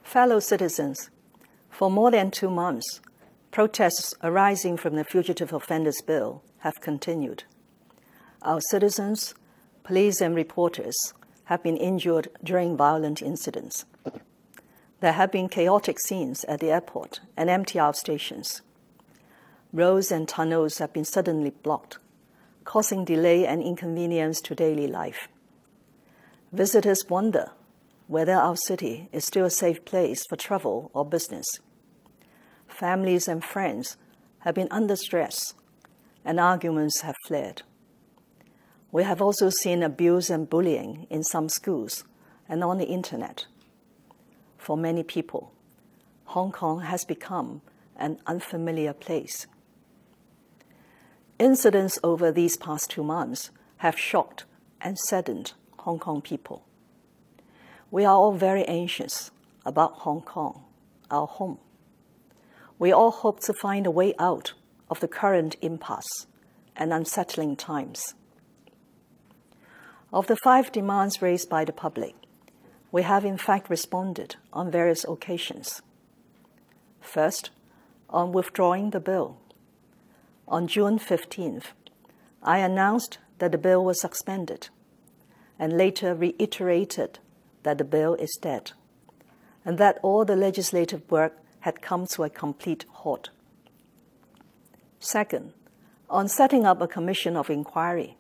Fellow citizens, for more than 2 months, protests arising from the Fugitive Offenders Bill have continued. Our citizens, police and reporters have been injured during violent incidents. There have been chaotic scenes at the airport and MTR stations. Roads and tunnels have been suddenly blocked, causing delay and inconvenience to daily life. Visitors wonder whether our city is still a safe place for travel or business. Families and friends have been under stress, and arguments have flared. We have also seen abuse and bullying in some schools and on the internet. For many people, Hong Kong has become an unfamiliar place. Incidents over these past 2 months have shocked and saddened Hong Kong people. We are all very anxious about Hong Kong, our home. We all hope to find a way out of the current impasse and unsettling times. Of the 5 demands raised by the public, we have in fact responded on various occasions. First, on withdrawing the bill. On June 15th, I announced that the bill was suspended and later reiterated that the bill is dead and that all the legislative work had come to a complete halt. Second, on setting up a commission of inquiry.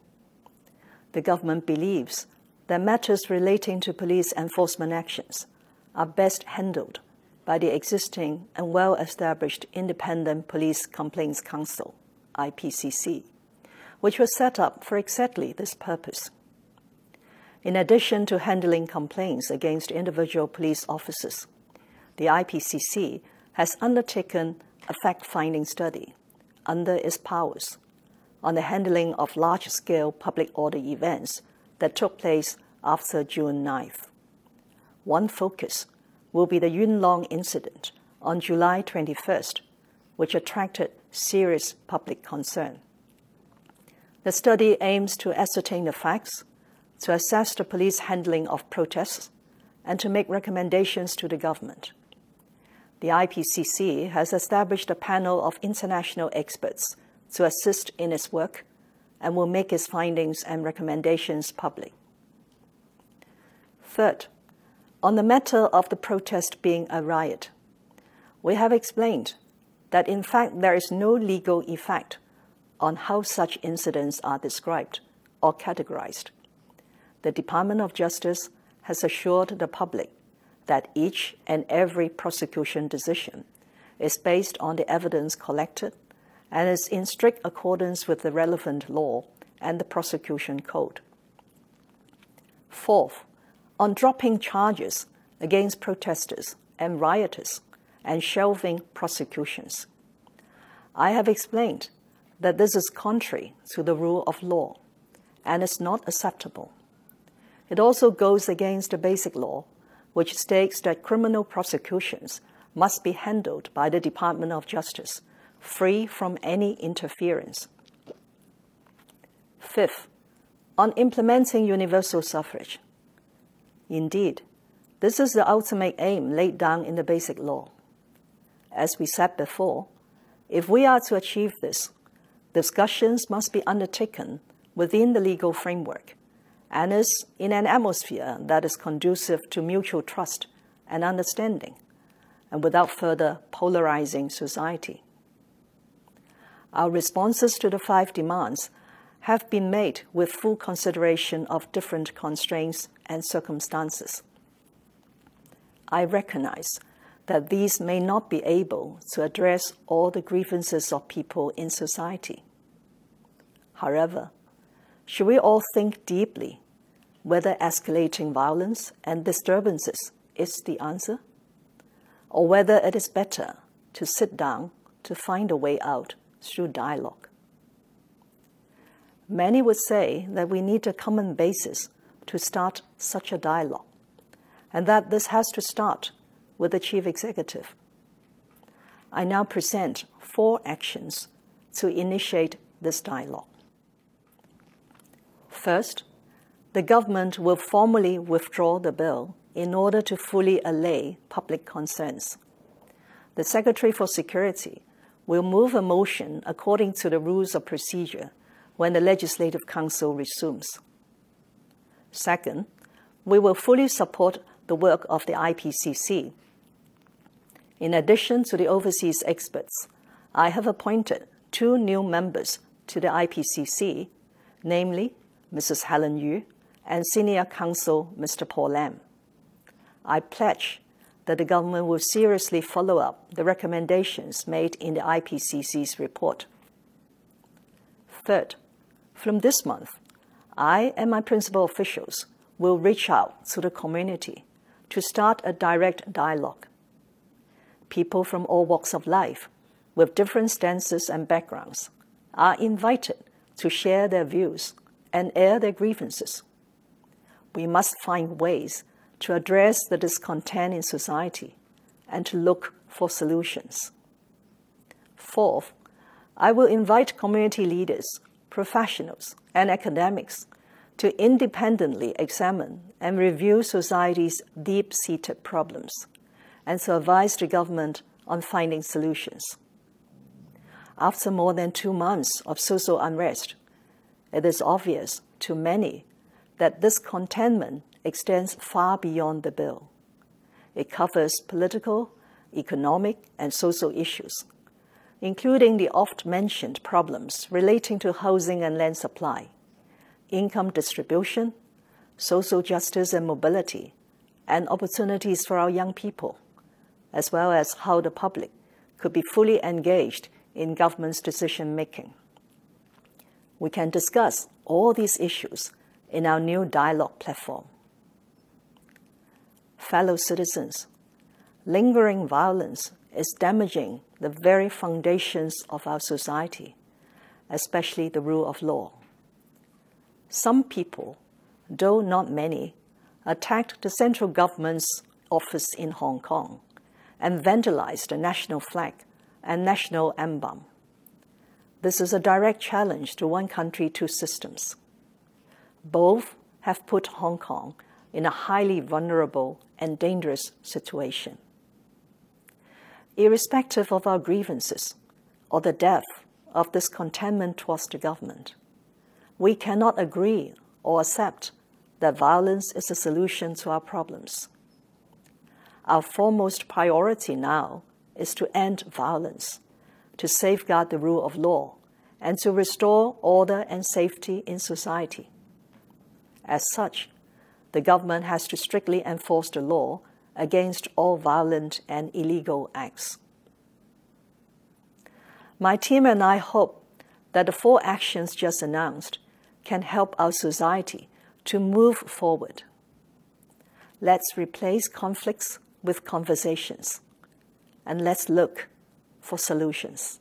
The government believes that matters relating to police enforcement actions are best handled by the existing and well-established Independent Police Complaints Council, IPCC, which was set up for exactly this purpose. In addition to handling complaints against individual police officers, the IPCC has undertaken a fact-finding study under its powers on the handling of large-scale public order events that took place after June 9th. One focus will be the Yuen Long incident on July 21st, which attracted serious public concern. The study aims to ascertain the facts, to assess the police handling of protests, and to make recommendations to the government. The IPCC has established a panel of international experts to assist in its work and will make its findings and recommendations public. Third, on the matter of the protest being a riot, we have explained that in fact there is no legal effect on how such incidents are described or categorized. The Department of Justice has assured the public that each and every prosecution decision is based on the evidence collected and is in strict accordance with the relevant law and the prosecution code. Fourth, on dropping charges against protesters and rioters and shelving prosecutions. I have explained that this is contrary to the rule of law and is not acceptable. It also goes against the basic law, which states that criminal prosecutions must be handled by the Department of Justice, free from any interference. Fifth, on implementing universal suffrage. Indeed, this is the ultimate aim laid down in the basic law. As we said before, if we are to achieve this, discussions must be undertaken within the legal framework and is in an atmosphere that is conducive to mutual trust and understanding, and without further polarizing society. Our responses to the 5 demands have been made with full consideration of different constraints and circumstances. I recognize that these may not be able to address all the grievances of people in society. However, should we all think deeply whether escalating violence and disturbances is the answer, or whether it is better to sit down to find a way out through dialogue? Many would say that we need a common basis to start such a dialogue, and that this has to start with the Chief Executive. I now present 4 actions to initiate this dialogue. First, the government will formally withdraw the bill in order to fully allay public concerns. The Secretary for Security will move a motion according to the rules of procedure when the Legislative Council resumes. Second, we will fully support the work of the IPCC. In addition to the overseas experts, I have appointed 2 new members to the IPCC, namely Mrs. Helen Yu and Senior Counsel Mr. Paul Lam. I pledge that the government will seriously follow up the recommendations made in the IPCC's report. Third, from this month, I and my principal officials will reach out to the community to start a direct dialogue. People from all walks of life, with different stances and backgrounds, are invited to share their views and air their grievances. We must find ways to address the discontent in society and to look for solutions. Fourth, I will invite community leaders, professionals, and academics to independently examine and review society's deep-seated problems and to advise the government on finding solutions. After more than 2 months of social unrest, it is obvious to many that discontentment extends far beyond the bill. It covers political, economic, and social issues, including the oft-mentioned problems relating to housing and land supply, income distribution, social justice and mobility, and opportunities for our young people, as well as how the public could be fully engaged in government's decision-making. We can discuss all these issues in our new dialogue platform. Fellow citizens, lingering violence is damaging the very foundations of our society, especially the rule of law. Some people, though not many, attacked the central government's office in Hong Kong and vandalized the national flag and national emblem. This is a direct challenge to one country, 2 systems. Both have put Hong Kong in a highly vulnerable and dangerous situation. Irrespective of our grievances or the depth of discontentment towards the government, we cannot agree or accept that violence is a solution to our problems. Our foremost priority now is to end violence, to safeguard the rule of law, and to restore order and safety in society. As such, the government has to strictly enforce the law against all violent and illegal acts. My team and I hope that the 4 actions just announced can help our society to move forward. Let's replace conflicts with conversations, and let's look for solutions.